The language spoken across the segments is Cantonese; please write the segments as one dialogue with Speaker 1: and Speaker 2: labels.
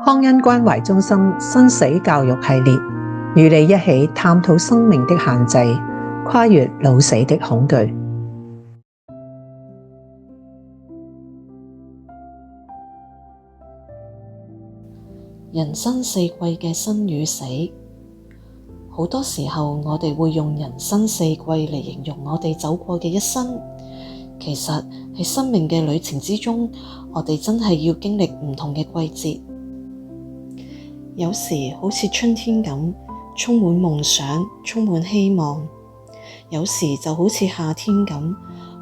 Speaker 1: 康恩關懷中心生死教育系列，與你一起探討生命的限制，跨越老死的恐懼。
Speaker 2: 人生四季嘅生與死，好多時候我哋會用人生四季嚟形容我哋走過嘅一生。其實喺生命嘅旅程之中，我哋真係要經歷唔同嘅季節。有時好似春天咁，充滿夢想，充滿希望；有時就好似夏天咁，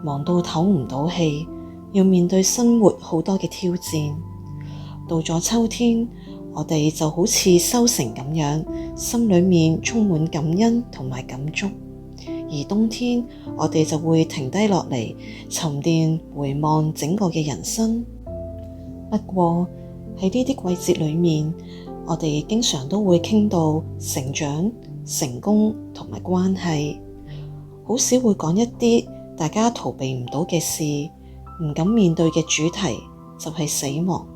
Speaker 2: 忙到唞唔到氣，要面對生活好多嘅挑戰。到咗秋天，我哋就好似收成咁樣，心裏面充滿感恩同埋感觸；而冬天，我哋就會停低落嚟，沉澱回望整個嘅人生。不過喺呢啲季節裏面，我哋經常都會傾到成長、成功同埋關係，好少會講一啲大家逃避唔到嘅事，唔敢面對嘅主題就係死亡。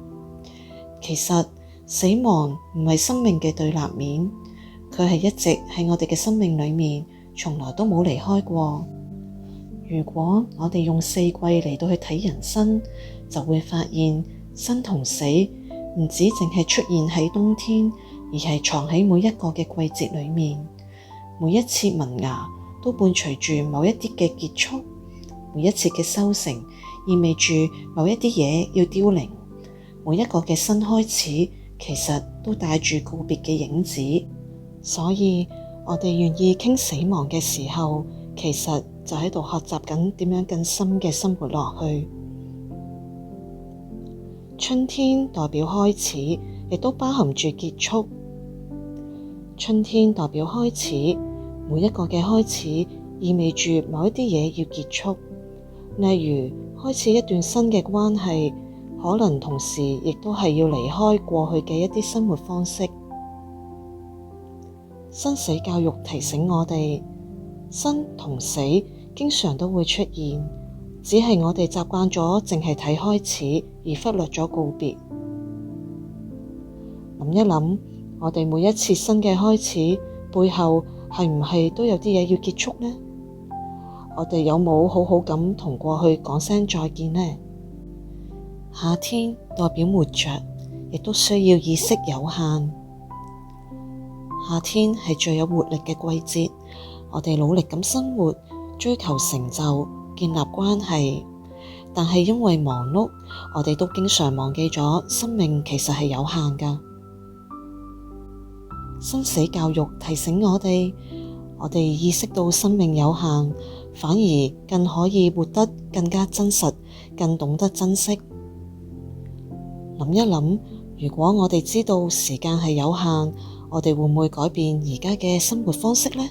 Speaker 2: 其實死亡唔係生命嘅對立面，佢係一直喺我哋嘅生命裏面，從來都冇離開過。如果我哋用四季嚟到去睇人生，就會發現生同死唔止淨係出現喺冬天，而係藏喺每一個嘅季節裏面。每一次萌芽都伴隨住某一啲嘅結束，每一次嘅收成意味住某一啲嘢要凋零。每一個嘅新開始，其實都帶住告別嘅影子。所以我哋願意傾死亡嘅時候，其實就喺度學習緊點樣更深嘅生活落去。春天代表開始，亦都包含住結束。春天代表開始，每一個嘅開始意味住某一啲嘢要結束。例如開始一段新嘅關係，可能同時亦都係要離開過去嘅一啲生活方式。生死教育提醒我哋，生同死經常都會出現，只係我哋習慣咗淨係睇開始，而忽略咗告別。諗一諗，我哋每一次新嘅開始背後係唔係都有啲嘢要結束呢？我哋有冇好好咁同過去講聲再見呢？夏天代表活着，亦都需要意識有限。夏天係最有活力嘅季節，我哋努力咁生活，追求成就，建立關係。但係因為忙碌，我哋都經常忘記咗生命其實係有限㗎。生死教育提醒我哋意識到生命有限，反而更可以活得更加真實，更懂得珍惜。諗一諗，如果我哋知道時間係有限，我哋會唔會改變而家嘅生活方式呢？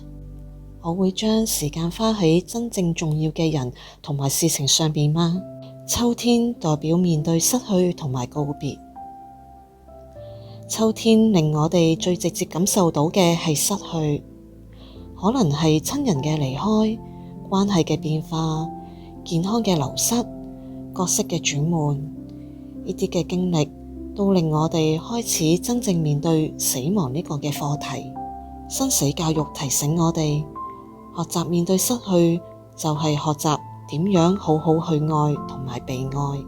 Speaker 2: 我會將時間花喺真正重要嘅人同埋事情上邊嗎？秋天代表面對失去同埋告別。秋天令我哋最直接感受到嘅係失去，可能係親人嘅離開、關係嘅變化、健康嘅流失、角色嘅轉換。呢啲嘅經歷都令我哋開始真正面對死亡呢個嘅課題。生死教育提醒我哋，學習面對失去就係學習點樣好好去愛同埋被愛。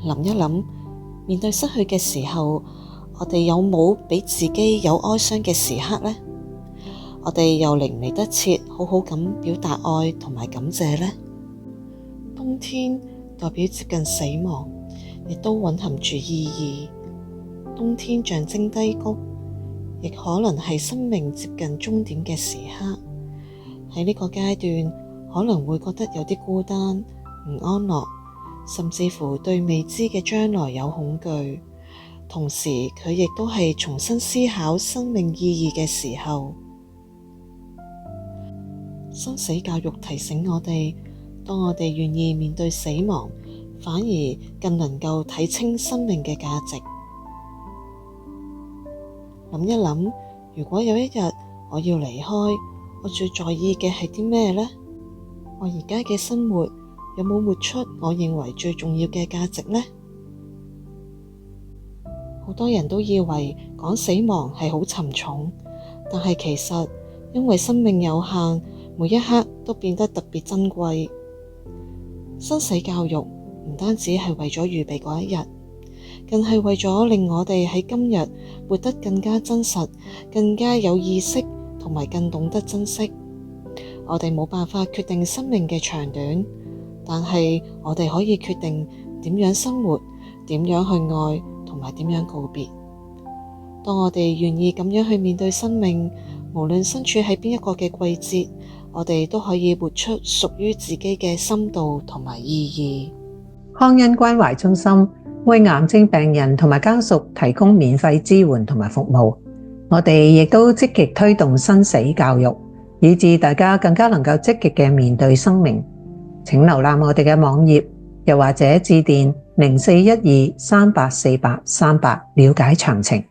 Speaker 2: 諗一諗，面對失去嘅時候，我哋有冇俾自己有哀傷嘅時刻呢？我哋又嚟唔嚟得切好好咁表達愛同埋感謝呢？冬天代表接近死亡，亦都蘊含住意義。冬天象徵低谷，亦可能係生命接近終點嘅時刻。喺呢個階段，可能會覺得有啲孤單、唔安樂，甚至乎對未知嘅將來有恐懼。同時，佢亦都係重新思考生命意義嘅時候。生死教育提醒我哋，當我哋願意面對死亡，反而更能夠睇清生命嘅價值。諗一諗，如果有一日我要離開，我最在意嘅係啲咩呢？我而家嘅生活有冇活出我認為最重要嘅價值呢？好多人都以為講死亡係好沉重，但係其實因為生命有限，每一刻都變得特別珍貴。生死教育唔單止係為咗預備嗰一日，更係為咗令我哋喺今日活得更加真實、更加有意識同埋更懂得珍惜。我哋冇辦法決定生命嘅長短，但係我哋可以決定點樣生活、點樣去愛同埋點樣告別。當我哋願意咁樣去面對生命，無論身處喺邊一個嘅季節，我哋都可以活出屬於自己嘅深度同埋意義。
Speaker 1: 康恩關懷中心為癌症病人同埋家屬提供免費支援同埋服務。我哋亦都積極推動生死教育，以致大家更加能夠積極嘅面對生命。請瀏覽我哋嘅網頁，又或者致電0412384838了解詳情。